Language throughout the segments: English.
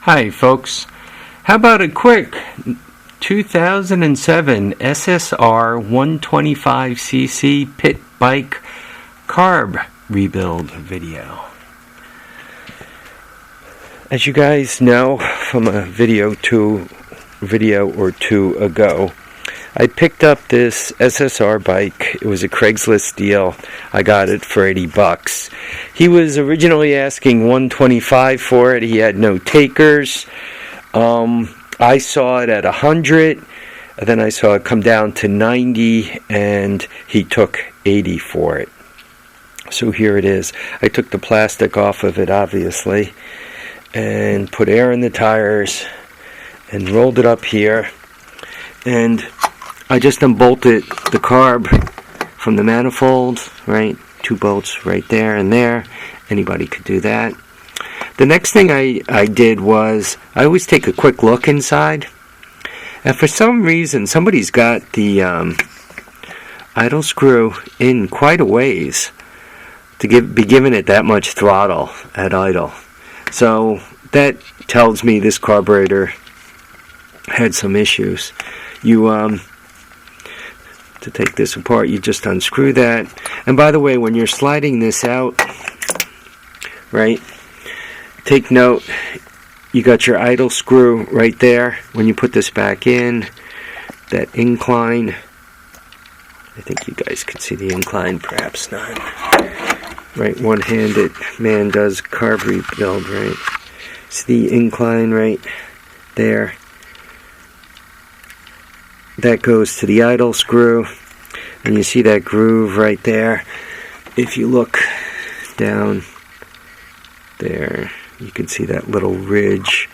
Hi folks, how about a quick 2007 SSR 125cc pit bike carb rebuild video. As you guys know from a video or two ago, I picked up this SSR bike. It was a Craigslist deal. I got it for $80. He was originally asking $125 for it. He had no takers. I saw it at $100, and then I saw it come down to $90, and he took $80 for it. So here it is. I took the plastic off of it, obviously, and put air in the tires and rolled it up here, and I just unbolted the carb from the manifold, right? 2 bolts right there and there. Anybody could do that. The next thing I did was, I always take a quick look inside. And for some reason, somebody's got the idle screw in quite a ways to be giving it that much throttle at idle. So that tells me this carburetor had some issues. To take this apart, you just unscrew that. And by the way, when you're sliding this out, right, take note, you got your idle screw right there. When you put this back in, that incline, I think you guys can see the incline, perhaps not. Right, one-handed man does carb rebuild, right? See the incline right there? That goes to the idle screw, and you see that groove right there. If you look down there, you can see that little ridge.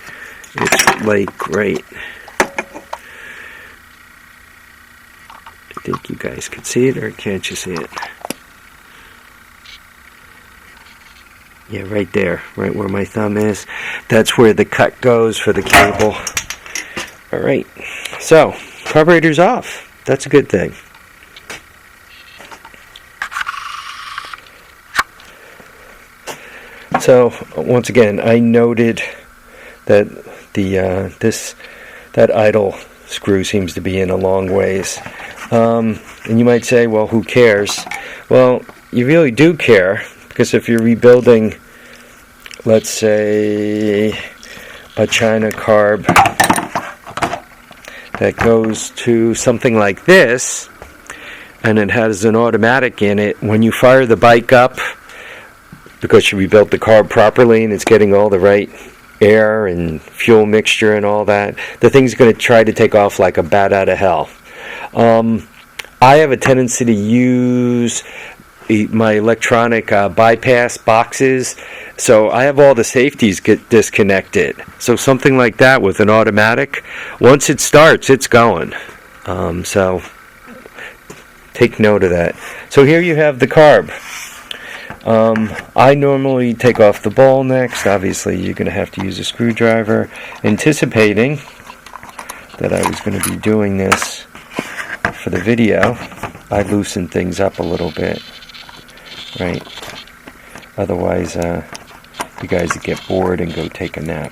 It's like right, I think you guys can see it, or can't you see it? Yeah, right there, right where my thumb is. That's where the cut goes for the cable. Alright, so carburetor's off. That's a good thing. So once again, I noted that that idle screw seems to be in a long ways. And you might say, well, who cares? Well, you really do care, because if you're rebuilding, let's say, a China carb that goes to something like this, and it has an automatic in it, when you fire the bike up, because you rebuilt the carb properly and it's getting all the right air and fuel mixture and all that, the thing's going to try to take off like a bat out of hell. I have a tendency to use my electronic bypass boxes, so I have all the safeties get disconnected. So something like that with an automatic, once it starts, it's going. So take note of that. So here you have the carb. I normally take off the ball next. Obviously you're going to have to use a screwdriver. Anticipating that I was going to be doing this for the video, I loosened things up a little bit. Right, otherwise you guys would get bored and go take a nap.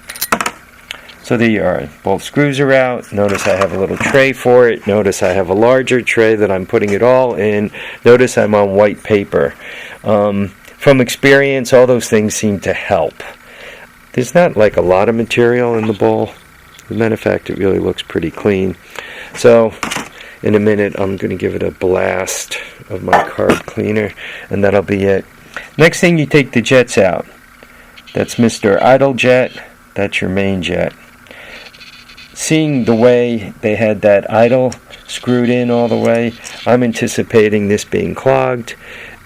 So there you are, both screws are out. Notice I have a little tray for it. Notice I have a larger tray that I'm putting it all in. Notice I'm on white paper. From experience, all those things seem to help. There's not like a lot of material in the bowl. As a matter of fact, it really looks pretty clean. So in a minute, I'm going to give it a blast of my carb cleaner, and that'll be it. Next thing, you take the jets out. That's Mr. Idle Jet. That's your main jet. Seeing the way they had that idle screwed in all the way, I'm anticipating this being clogged,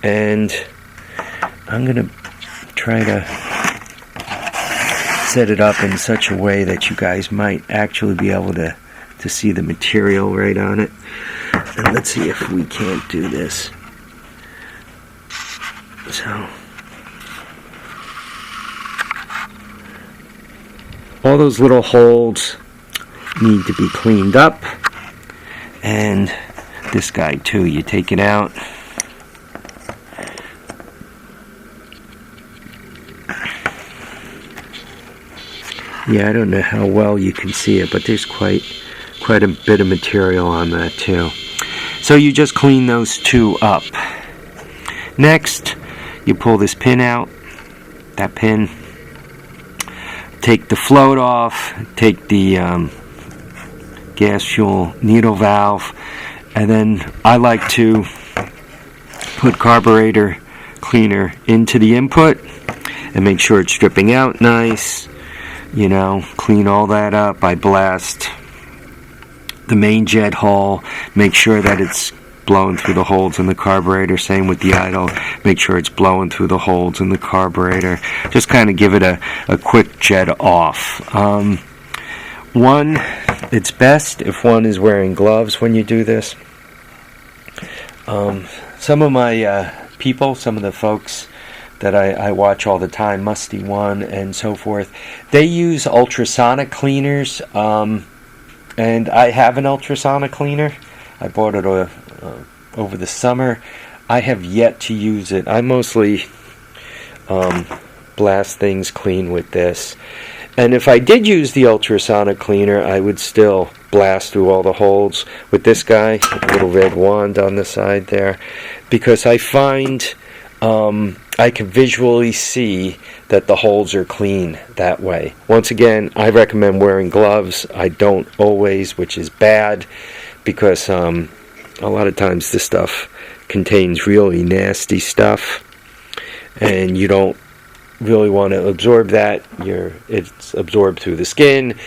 and I'm going to try to set it up in such a way that you guys might actually be able to see the material right on it. And let's see if we can't do this. So all those little holes need to be cleaned up, and this guy too, you take it out, Yeah, I don't know how well you can see it, but there's quite a bit of material on that too. So you just clean those two up. Next, you pull this pin out, that pin, take the float off, take the gas fuel needle valve, and then I like to put carburetor cleaner into the input and make sure it's dripping out nice. You know, clean all that up. I blast the main jet hole, make sure that it's blowing through the holes in the carburetor. Same with the idle, make sure it's blowing through the holes in the carburetor. Just kind of give it a quick jet off. It's best if one is wearing gloves when you do this. Some of my some of the folks that I watch all the time, Musty One and so forth, they use ultrasonic cleaners, and I have an ultrasonic cleaner. I bought it over the summer. I have yet to use it. I mostly blast things clean with this. And if I did use the ultrasonic cleaner, I would still blast through all the holes with this guy, a little red wand on the side there, because I find I can visually see that the holes are clean that way. Once again, I recommend wearing gloves. I don't always, which is bad, because a lot of times this stuff contains really nasty stuff, and you don't really want to absorb that. It's absorbed through the skin,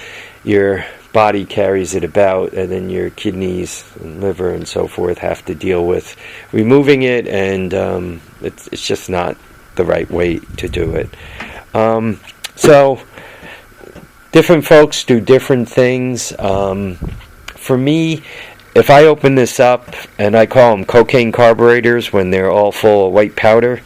your body carries it about, and then your kidneys and liver and so forth have to deal with removing it, and it's just not the right way to do it. So different folks do different things. For me, if I open this up, and I call them cocaine carburetors when they're all full of white powder,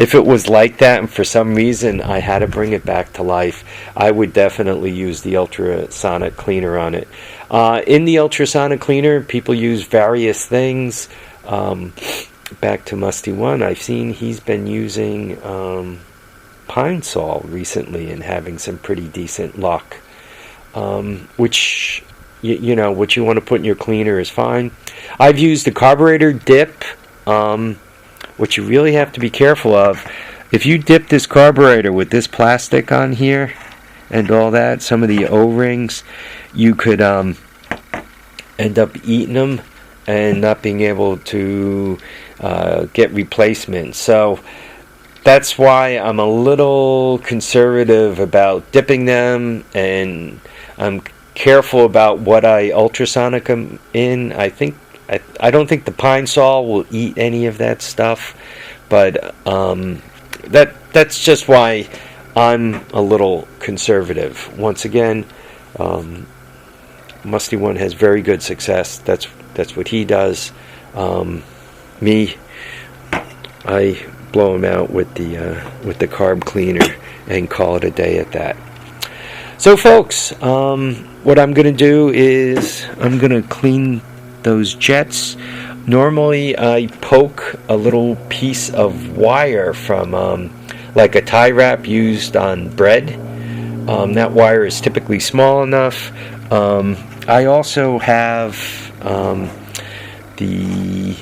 if it was like that and for some reason I had to bring it back to life, I would definitely use the ultrasonic cleaner on it. In the ultrasonic cleaner, people use various things. Back to Musty One, I've seen he's been using pine sol recently and having some pretty decent luck. Which, what you want to put in your cleaner is fine. I've used the carburetor dip. What you really have to be careful of, if you dip this carburetor with this plastic on here and all that, some of the O-rings, you could end up eating them and not being able to get replacements. So that's why I'm a little conservative about dipping them, and I'm careful about what I ultrasonic them in. I don't think the pine sol will eat any of that stuff, but that's just why I'm a little conservative. Once again, Musty One has very good success. That's what he does. Me, I blow him out with the carb cleaner and call it a day at that. So, folks, what I'm going to do is I'm going to clean those jets. Normally I poke a little piece of wire from like a tie wrap used on bread. That wire is typically small enough. I also have the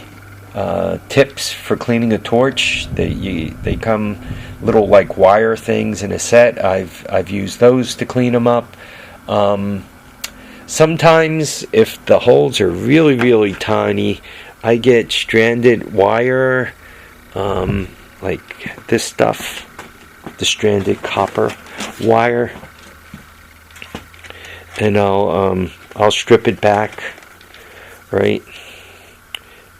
tips for cleaning a torch. They come little like wire things in a set. I've used those to clean them up. Sometimes, if the holes are really, really tiny, I get stranded wire, like this stuff, the stranded copper wire, and I'll strip it back, right?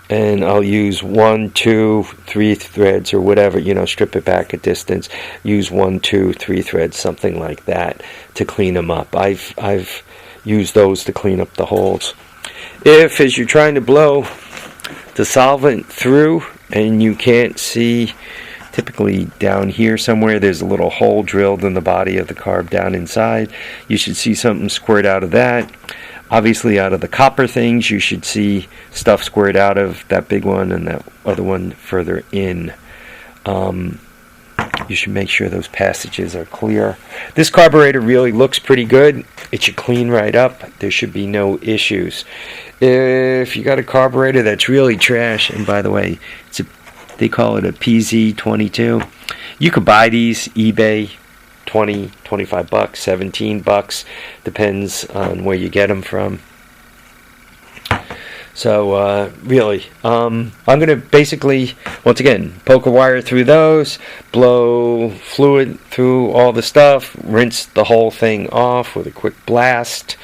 And I'll use 1, 2, 3 threads or whatever, strip it back a distance. Use 1, 2, 3 threads, something like that, to clean them up. I've use those to clean up the holes. If, as you're trying to blow the solvent through and you can't see, typically down here somewhere there's a little hole drilled in the body of the carb down inside, you should see something squirt out of that. Obviously out of the copper things you should see stuff squirt out of that big one and that other one further in. you should make sure those passages are clear. This carburetor really looks pretty good. It should clean right up. There should be no issues. If you got a carburetor that's really trash, and by the way, they call it a PZ22, you could buy these eBay, 20, 25 bucks, 17 bucks, depends on where you get them from. So really, I'm going to basically, once again, poke a wire through those, blow fluid through all the stuff, rinse the whole thing off with a quick blast,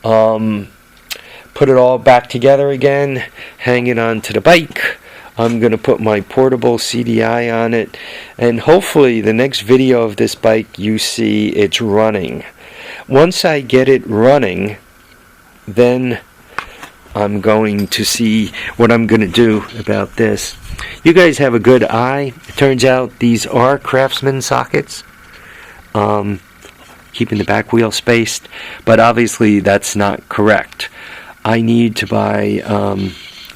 put it all back together again, hang it onto the bike. I'm going to put my portable CDI on it, and hopefully the next video of this bike you see it's running. Once I get it running, then I'm going to see what I'm going to do about this. You guys have a good eye. It turns out these are Craftsman sockets, keeping the back wheel spaced, but obviously that's not correct. I need to buy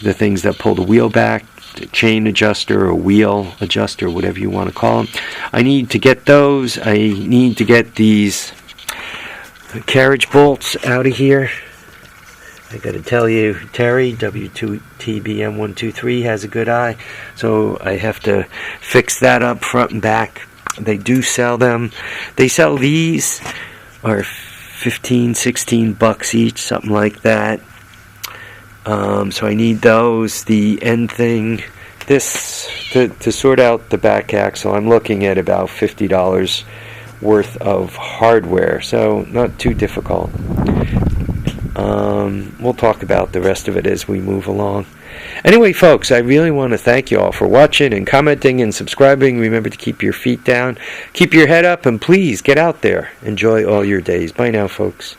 the things that pull the wheel back, the chain adjuster or wheel adjuster, whatever you want to call them. I need to get those. I need to get these carriage bolts out of here. I got to tell you, Terry, W2TBM123 has a good eye, so I have to fix that up front and back. They do sell them. They sell these, are 15, 16 bucks each, something like that. So I need those. The end thing, this, to sort out the back axle, I'm looking at about $50 worth of hardware, so not too difficult. We'll talk about the rest of it as we move along. Anyway, folks, I really want to thank you all for watching and commenting and subscribing. Remember to keep your feet down, keep your head up, and please get out there. Enjoy all your days. Bye now, folks.